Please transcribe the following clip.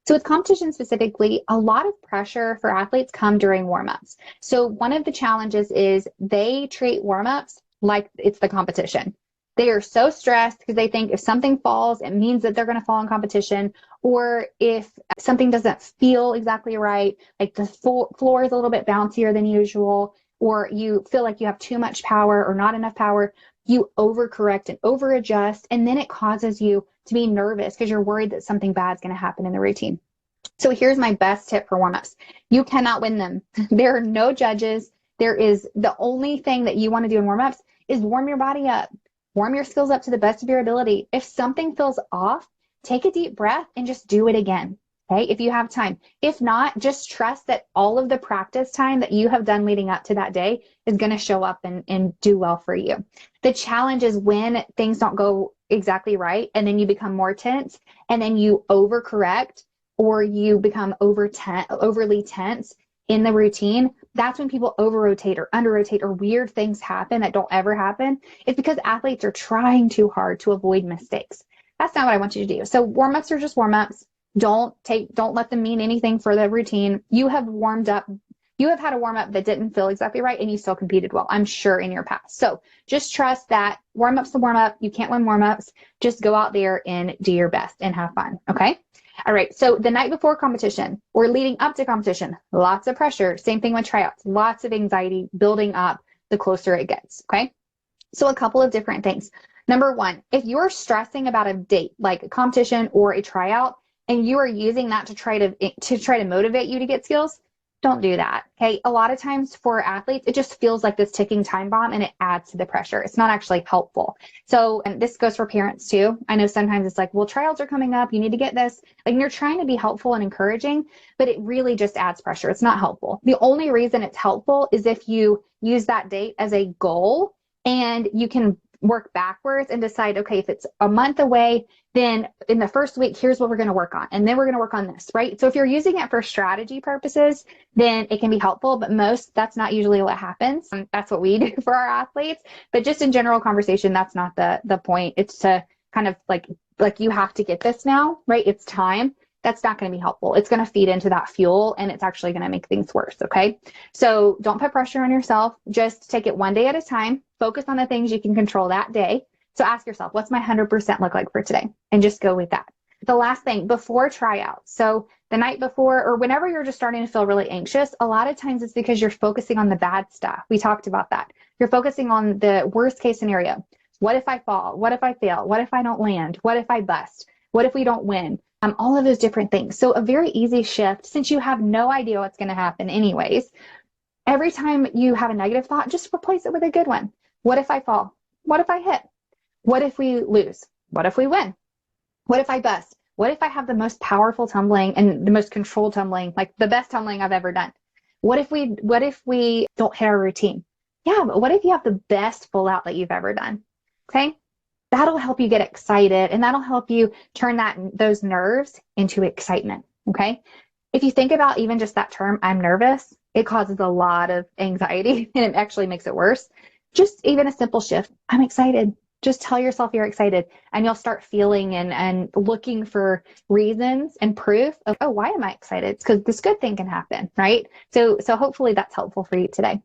So with competition specifically, a lot of pressure for athletes come during warm-ups. So one of the challenges is they treat warm-ups like it's the competition. They are so stressed because they think if something falls, it means that they're going to fall in competition. Or if something doesn't feel exactly right, like the floor is a little bit bouncier than usual, or you feel like you have too much power or not enough power, you overcorrect and overadjust. And then it causes you to be nervous because you're worried that something bad is going to happen in the routine. So here's my best tip for warm-ups. You cannot win them. There are no judges. The only thing that you want to do in warm-ups is warm your body up. Warm your skills up to the best of your ability. If something feels off, take a deep breath and just do it again. Okay, if you have time. If not, just trust that all of the practice time that you have done leading up to that day is going to show up and do well for you. The challenge is when things don't go exactly right and then you become more tense and then you overcorrect or you become overly tense in the routine. That's when people over-rotate or under-rotate or weird things happen that don't ever happen. It's because athletes are trying too hard to avoid mistakes. That's not what I want you to do. So warm-ups are just warm-ups. Don't let them mean anything for the routine. You have warmed up. You have had a warm-up that didn't feel exactly right and you still competed well, I'm sure, in your past. So just trust that warm-up's the warm-up. You can't win warm-ups. Just go out there and do your best and have fun. Okay. All right. So the night before competition or leading up to competition, lots of pressure. Same thing with tryouts, lots of anxiety building up the closer it gets. Okay. So a couple of different things. Number one, if you're stressing about a date, like a competition or a tryout, and you are using that to try to motivate you to get skills, don't do that. Okay. A lot of times for athletes, it just feels like this ticking time bomb and it adds to the pressure. It's not actually helpful. So, and this goes for parents too. I know sometimes it's like, well, trials are coming up. You need to get this. Like you're trying to be helpful and encouraging, but it really just adds pressure. It's not helpful. The only reason it's helpful is if you use that date as a goal and you can work backwards and decide, okay, if it's a month away, then in the first week, here's what we're going to work on. And then we're going to work on this, right? So if you're using it for strategy purposes, then it can be helpful, but that's not usually what happens. That's what we do for our athletes. But just in general conversation, that's not the point. It's to kind of like you have to get this now, right? It's time. That's not going to be helpful. It's going to feed into that fuel and it's actually going to make things worse. Okay. So don't put pressure on yourself. Just take it one day at a time. Focus on the things you can control that day. So ask yourself, what's my 100% look like for today? And just go with that. The last thing, before tryouts. So the night before, or whenever you're just starting to feel really anxious, a lot of times it's because you're focusing on the bad stuff. We talked about that. You're focusing on the worst case scenario. What if I fall? What if I fail? What if I don't land? What if I bust? What if we don't win? All of those different things. So a very easy shift, since you have no idea what's going to happen anyways, every time you have a negative thought, just replace it with a good one. What if I fall? What if I hit? What if we lose? What if we win? What if I bust? What if I have the most powerful tumbling and the most controlled tumbling, like the best tumbling I've ever done? What if we don't hit our routine? Yeah, but what if you have the best full out that you've ever done? Okay. That'll help you get excited and that'll help you turn those nerves into excitement. Okay. If you think about even just that term, I'm nervous, it causes a lot of anxiety and it actually makes it worse. Just even a simple shift. I'm excited. Just tell yourself you're excited and you'll start feeling and looking for reasons and proof of, oh, why am I excited? It's because this good thing can happen, right? So hopefully that's helpful for you today.